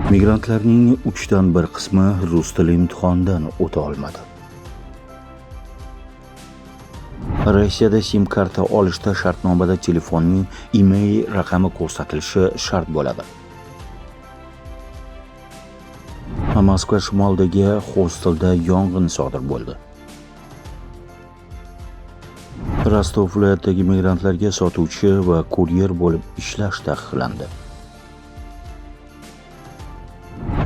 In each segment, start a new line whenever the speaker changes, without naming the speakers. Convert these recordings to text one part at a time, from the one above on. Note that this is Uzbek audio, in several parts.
Migrantlarning 1/3 qismi rus tili imtihonidan o'ta olmadi. Rossiyada SIM karta olishda shartnomada telefonning email raqami ko'rsatilishi shart bo'ladi. Moskva shimolidagi hostelda yong'in sodir bo'ldi. Rostov viloyatidagi migrantlarga sotuvchi va kuryer bo'lib ishlash taqiqlandi.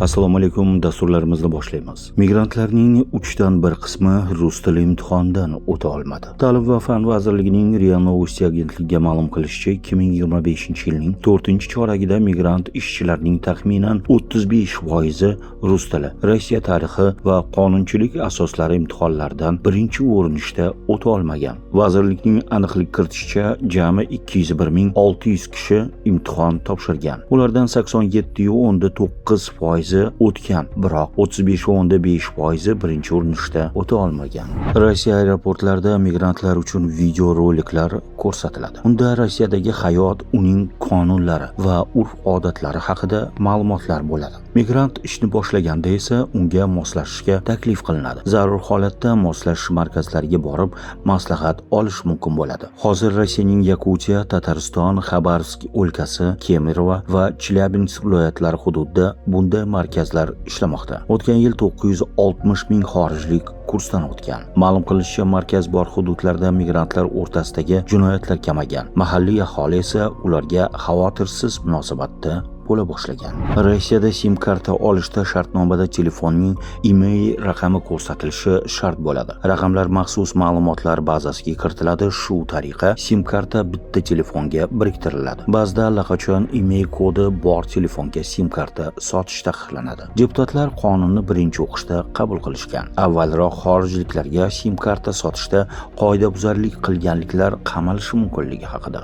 Assalomu alaykum, dasturlarimizni boshlaymiz. Migrantlarning 1/3 qismi rus tili imtihonidan o'ta olmadi. Ta'lim va fan vazirligining RIA Novosti agentligiga ma'lum qilishicha, 2025-yilning 4-choragida migrant ishchilarning taxminan 35% rus tili, Rossiya tarixi va qonunchilik asoslari imtihonlaridan birinchi urinishda o'ta olmagan. Vazirlikning aniqlik kiritishicha, jami 201.600 kishi imtihon topshirgan. Ulardan 87.9% o'tgan, biroq 35.5% birinchi urinishda o'ta olmagan. Rossiya aeroportlarida migrantlar uchun video roliklar ko'rsatiladi. Unda Rossiyadagi hayot, uning qonunlari va urf-odatlari haqida ma'lumotlar bo'ladi. Migrant ishni boshlaganda esa unga moslashishga taklif qilinadi. Zarur holatda moslashish markazlariga borib maslahat olish mumkin bo'ladi. Hozir Rossiyaning Yakutiya, Tatariston, Xabarovsk o'lkasi, Kemerovo va Chelyabinsk viloyatlari hududida bunday markazlar ishlamoqda. O'tgan yil 960.000 xorijlik kursdan o'tgan. Ma'lum qilishicha, markaz bor hududlarda migrantlar o'rtasidagi jinoyatlar kamagan. Mahalliy aholi esa ularga xavotirsiz munosabatda bo'la boshlagan. Rossiyada SIM karta olishda shartnomada telefonning email raqami ko'rsatilishi shart bo'ladi. Raqamlar maxsus ma'lumotlar bazasiga kiritiladi. Shu tariqa SIM karta bitta telefonga biriktiriladi. Ba'zida allaqachon email kodi bor telefonga SIM karta sotish taqiqlanadi. Deputatlar qonunni birinchi o'qishda qabul qilishgan. Avvalroq xorijliklarga SIM karta sotishda qoidabuzarlik qilganliklar qamalishi mumkinligi haqida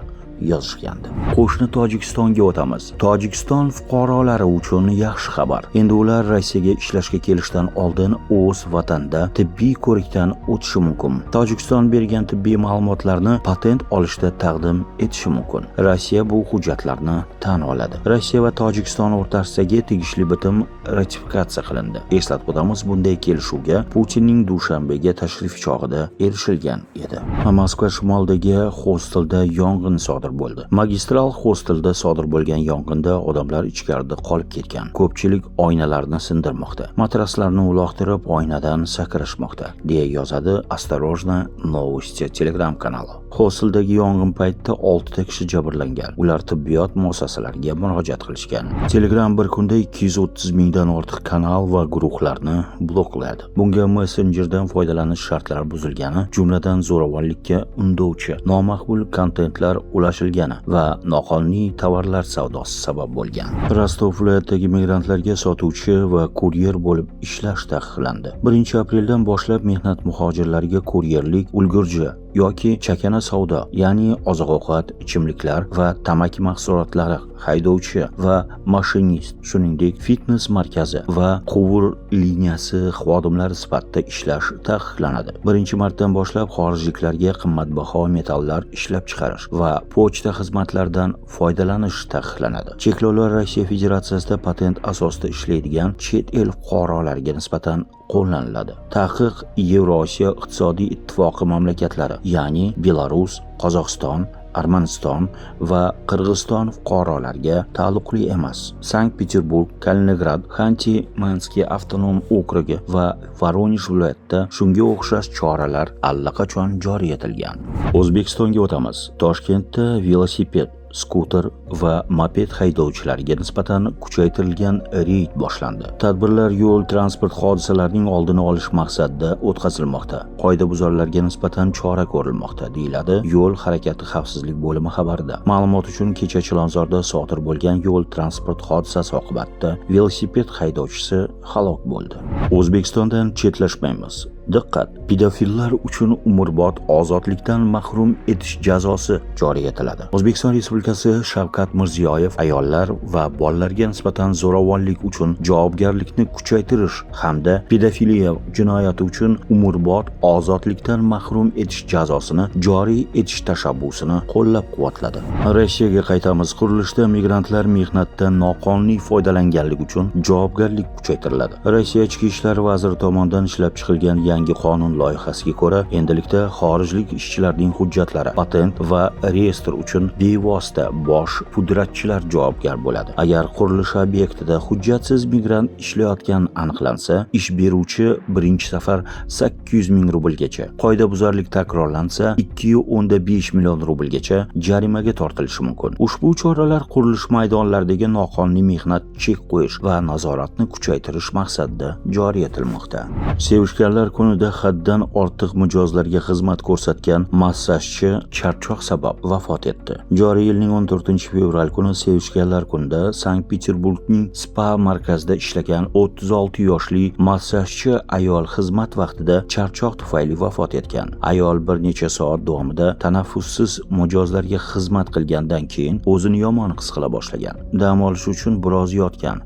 yozishgandi. Qo'shni Tojikistonga o'tamiz. Tojikiston fuqarolari uchun yaxshi xabar. Endi ular Rossiyaga ishlashga kelishdan oldin o'z vatanida tibbiy ko'rikdan o'tishi mumkin. Tojikiston bergan tibbiy ma'lumotlarni patent olishda taqdim etishi mumkin. Rossiya bu hujjatlarni tan oladi. Rossiya va Tojikiston o'rtasidagi tegishli bitim ratifikatsiya qilindi. Eslatib o'tamiz, bunday kelishuvga Putinning Dushanbega tashrifi chog'ida erishilgan edi. Moskva shimolidagi hostelda yong'in sodir bo'ldi. Magistral hostelda sodir bo'lgan yong'inda odamlar ichkarida qolib ketgan. Ko'pchilik oynalarni sindirmoqda. Matraslarni uloqtirib, oynadan sakrashmoqda, deya yozadi Осторожно Novosti Telegram kanali. Hosteldagi yong'in paytida 6 ta kishi jabrlangan. Ular tibbiyot muassasalariga murojaat qilishgan. Telegram bir kunda 230 mingdan ortiq kanal va guruhlarni blokladi. Bunga messenjerdan foydalanish shartlari buzilgani, jumladan zo'ravonlikka undovchi, nomaqbul kontentlar ulashilgani va noqonuniy tovarlar savdosi sabab bo'lgan. Rostov viloyatidagi migrantlarga sotuvchi va kuryer bo'lib ishlash taqiqlandi. 1-apreldan boshlab mehnat muhojirlariga kuryerlik, ulgurji yoki chakana savdo, ya'ni oziq-ovqat, ichimliklar va tamaki mahsulotlari, haydovchi va mashinist, shuningdek fitnes markazi va quvur liniyasi xodimlari sifatida ishlash taqiqlanadi. 1-martdan boshlab xorijliklarga qimmatbaho metallar ishlab chiqarish va pochta xizmatlaridan foydalanish taqiqlanadi. Cheklovlar Rossiya Federatsiyasida patent asosida ishlaydigan chet el fuqarolariga nisbatan qo'llaniladi. Taqiq Yevrosiyo iqtisodiy ittifoqi mamlakatlari, ya'ni Belarus, Qozog'iston, Armaniston va Qirg'iziston fuqarolariga taalluqli emas. Sankt-Peterburg, Kaliningrad, Xanti-Manskiy avtonom okrugi va Voronij viloyatida shunga o'xshash choralar allaqachon joriy etilgan. O'zbekistonga o'tamiz. Toshkentda velosiped, skuter va moped haydovchilariga nisbatan kuchaytirilgan reyd boshlandi. Tadbirlar yo'l transport hodisalarining oldini olish maqsadida o'tkazilmoqda. Qoidabuzarlarga nisbatan chora ko'rilmoqda, deyiladi Yo'l harakati xavfsizlik bo'limi xabarida. Ma'lumot uchun, kecha Chilonzorda sodir bo'lgan yo'l transport hodisasi oqibatida velosiped haydovchisi halok bo'ldi. O'zbekistondan chetlashmaymiz. Diqqat! Pedofillar uchun umrbod ozodlikdan mahrum etish jazosi joriy etiladi. O'zbekiston Respublikasi Shavkat Mirziyoyev ayollar va bolalarga nisbatan zo'ravonlik uchun javobgarlikni kuchaytirish hamda pedofiliya jinoyati uchun umrbod ozodlikdan mahrum etish jazosini joriy etish tashabbusini qo'llab-quvvatladi. Rossiyaga qaytamiz. Qurilishda migrantlar mehnatdan noqonuniy foydalanganlik uchun javobgarlik kuchaytiriladi. Rossiya Ichki ishlar vaziri tomonidan ishlab chiqilgan yangi qonun loyihasiga ko'ra, endilikda xorijlik ishchilarning hujjatlari, patent va reyestr uchun bevosita bosh pudratchilar javobgar bo'ladi. Agar qurilish obyektida hujjatsiz migrant ishlayotgani aniqlansa, ish beruvchi birinchi safar 800 ming rublgacha, qoidabuzarlik takrorlansa 2.5 million rublgacha jarimaga tortilishi mumkin. Ushbu choralar qurilish maydonlaridagi noqonuniy mehnat chek qo'yish va nazoratni kuchaytirish maqsadida joriy etilmoqda. Sevishganlar kunida haddan ortiq mijozlarga xizmat ko'rsatgan massajchi charchoq sabab vafot etdi. Joriy yilning 14-fevral kuni Sevishganlar kunida Sankt-Peterburgning spa markazida ishlagan 36 yoshli massajchi ayol xizmat vaqtida charchoq tufayli vafot etgan. Ayol bir necha soat davomida tanaffussiz mijozlarga xizmat qilgandan keyin o'zini yomon his qila boshlagan. Dam olish uchun biroz yotgan,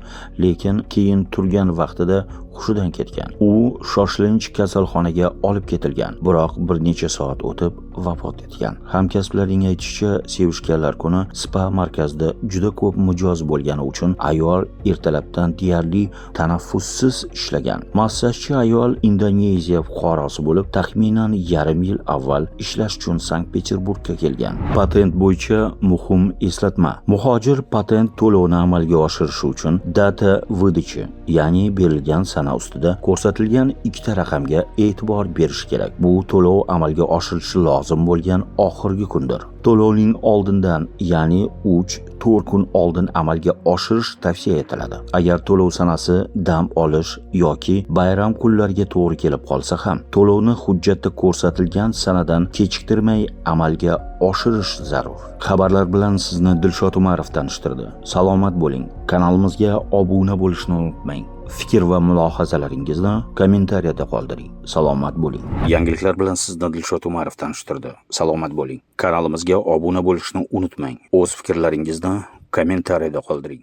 lekin keyin turgan vaqtida hushidan ketgan. U shoshilinch kasalxonaga olib ketilgan, biroq bir necha soat o'tib vafot etgan. Hamkasblarining aytishicha, Sevishganlar kuni spa markazida juda ko'p mijoz bo'lgani uchun ayol ertalabdan deyarli tanaffussiz ishlagan. Massajchi ayol Indoneziya fuqarosi bo'lib, taxminan yarim yil avval ishlash uchun Sankt-Peterburgga kelgan. Patent bo'yicha muhim eslatma. Muhojir patent to'lovini amalga oshirishi uchun data выдачи, ya'ni berilgan sana ustida ko'rsatilgan ikkita raqamga e'tibor berish kerak. Bu to'lov amalga oshirilishi lozim bo'lgan oxirgi kundir. To'lovning oldindan, ya'ni 3-4 kun oldin amalga oshirish tavsiya etiladi. Agar to'lov sanasi dam olish yoki bayram kunlariga to'g'ri kelib qolsa ham, to'lovni hujjatda ko'rsatilgan sanadan kechiktirmay amalga oshirish zarur. Xabarlar bilan sizni Dilshod Umarov tanishtirdi. Salomat bo'ling. Kanalimizga obuna bo'lishni unutmang. Fikr va mulohazalaringizni kommentariyada qoldiring. Salomat bo'ling. Yangiliklar bilan sizni Dilshod Umarov tanishtirdi. Salomat bo'ling. Kanalimizga obuna bo'lishni unutmang. O'z fikrlaringizni kommentariyada qoldiring.